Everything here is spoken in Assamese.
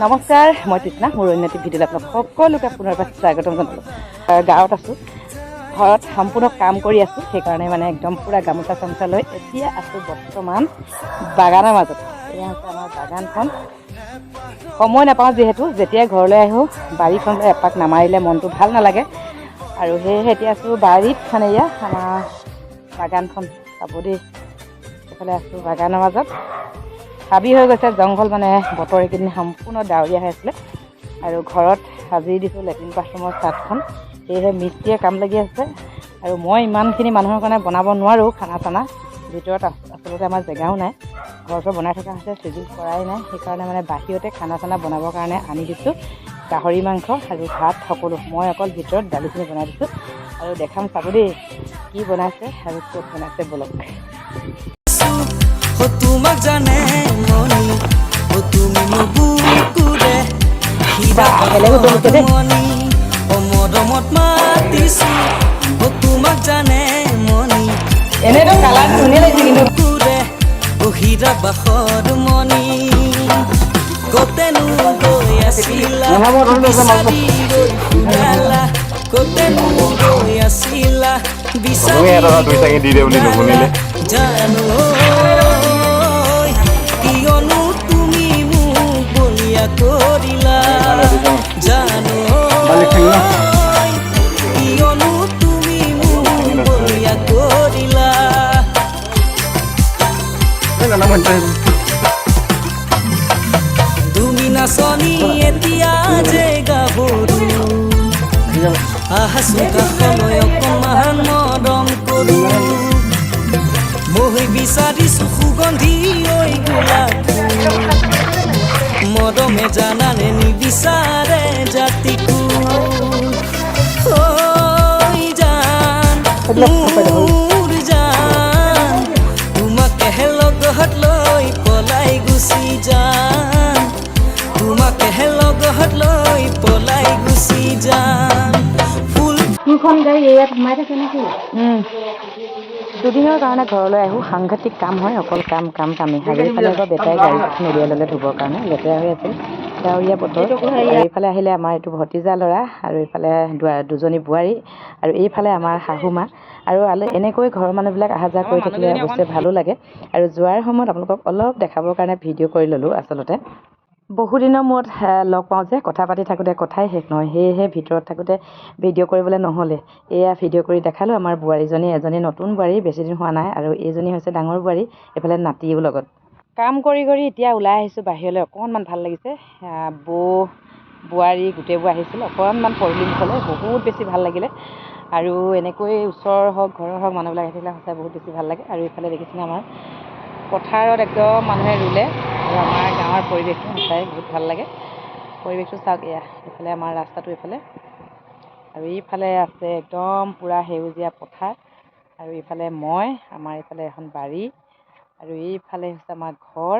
নমস্কাৰ, মই তৃষ্ণা। মোৰ অন্যটি ভিডিঅ'লৈ আপোনাক সকলোকে পুনৰবাৰ স্বাগতম জনালোঁ। গাঁৱত আছোঁ, ঘৰত সম্পূৰ্ণ কাম কৰি আছোঁ, সেইকাৰণে মানে একদম পূৰা গামোচা চামোচা লৈ এতিয়া আছোঁ বৰ্তমান বাগানৰ মাজত। এয়া হৈছে আমাৰ বাগানখন। সময় নাপাওঁ যিহেতু, যেতিয়াই ঘৰলৈ আহোঁ বাৰীখনলৈ এপাক নামাৰিলে মনটো ভাল নালাগে, আৰু সেয়েহে এতিয়া আছোঁ বাৰীত। মানে এয়া আমাৰ বাগানখন চাব দেই। এইফালে আছোঁ বাগানৰ মাজত। হাবি হৈ গৈছে, জংঘল, মানে বতৰ এইকেইদিন সম্পূৰ্ণ ডাৱৰীয়া হৈ আছিলে। আৰু ঘৰত সাজি দিছোঁ লেট্ৰিন বাথৰুমৰ ছাদখন, সেয়েহে মিস্ত্ৰীয়ে কাম লাগি আছে। আৰু মই ইমানখিনি মানুহৰ কাৰণে বনাব নোৱাৰোঁ খানা চানা, ভিতৰত আচলতে আমাৰ জেগাও নাই। ঘৰটো বনাই থকা হৈছে, চিজিল কৰাই নাই, সেইকাৰণে মানে বাহিৰতে খানা চানা বনাবৰ কাৰণে আনি দিছোঁ। গাহৰি মাংস আৰু ভাত সকলো, মই অকল ভিতৰত দালিখিনি বনাই দিছোঁ। আৰু দেখাম চাব দেই কি বনাইছে আৰু ক'ত বনাইছে, বলক। তোমাক জানে মনি ও তুমি মুবুকুৰে হিৰা মনি ও মৰমত মাতিছো ও তোমাক জানে মনি এনেতো কালাৰ ধুনীয়া লাগিছে কিন্তু কুৰে ও হিৰা বাখৰ মনি কতেনো গৈ আছিলা বিচাৰি গৈ ফুৰালা কতেনো গৈ আছিলা বিচাৰি গৈ ফুৰালা জানো কিয়নো তুমি মোক বলিয়া কৰিলা জানো কিয়নো তুমি মোক বলিয়া কৰিলা তুমি নাচনি এতিয়া যে গাভৰু আহাচো কাষলৈ অকণমান মৰম কৰো মই বিচাৰিছো সুগন্ধি ঐ গোলাপ মৰমে জানানে নিবিচাৰে জাতিকো ঐ জান মোৰ জান তোমাকে লগত লৈ পলাই গুচি যাম তোমাকে লগত লৈ পলাই গুচি যাম দুখন গাড়ী ইয়াত সোমাই থাকে নেকি? দুদিনৰ কাৰণে ঘৰলৈ আহোঁ, সাংঘাতিক কাম হয়, অকল কাম কাম কামেই। আৰু এইফালে আকৌ বেটাই গাড়ীখন উলিয়াই ল'লে ধুবৰ কাৰণে, লেতেৰা হৈ আছিল, ডাৱৰীয়া বতৰ। আৰু এইফালে আহিলে আমাৰ এইটো ভতিজা ল'ৰা, আৰু এইফালে দুজনী বোৱাৰী, আৰু এইফালে আমাৰ শাহু মা। আৰু এনেকৈ ঘৰৰ মানুহবিলাক অহা যোৱা কৰি থাকিলে অৱশ্যে ভালো লাগে। আৰু যোৱাৰ সময়ত আপোনালোকক অলপ দেখাবৰ কাৰণে ভিডিঅ' কৰি ল'লোঁ। আচলতে বহুদিনৰ মূৰত লগ পাওঁ যে, কথা পাতি থাকোঁতে কথাই শেষ নহয়, সেয়েহে ভিতৰত থাকোঁতে ভিডিঅ' কৰিবলৈ নহ'লে এয়া ভিডিঅ' কৰি দেখালোঁ। আমাৰ বোৱাৰীজনী, এজনী নতুন বোৱাৰী, বেছিদিন হোৱা নাই, আৰু এইজনী হৈছে ডাঙৰ বোৱাৰী, এইফালে নাতিও লগত। কাম কৰি কৰি এতিয়া ওলাই আহিছোঁ বাহিৰলৈ, অকণমান ভাল লাগিছে। বোৱাৰী গোটেইবোৰ আহিছিল, অকণমান পৰিলি মুখলৈ, বহুত বেছি ভাল লাগিলে। আৰু এনেকৈ ওচৰৰ হওক ঘৰৰ হওক মানুহবিলাক আহি থাকিলে সঁচাই বহুত বেছি ভাল লাগে। আৰু এইফালে দেখিছেনে আমাৰ পথাৰত একদম মানুহে ৰুলে, আৰু আমাৰ গাঁৱৰ পৰিৱেশটো সঁচাই বহুত ভাল লাগে। পৰিৱেশটো চাওক, এয়া এইফালে আমাৰ ৰাস্তাটো এইফালে, আৰু এইফালে আছে একদম পূৰা সেউজীয়া পথাৰ, আৰু এইফালে আমাৰ এইফালে এখন বাৰী, আৰু এইফালে হৈছে আমাৰ ঘৰ।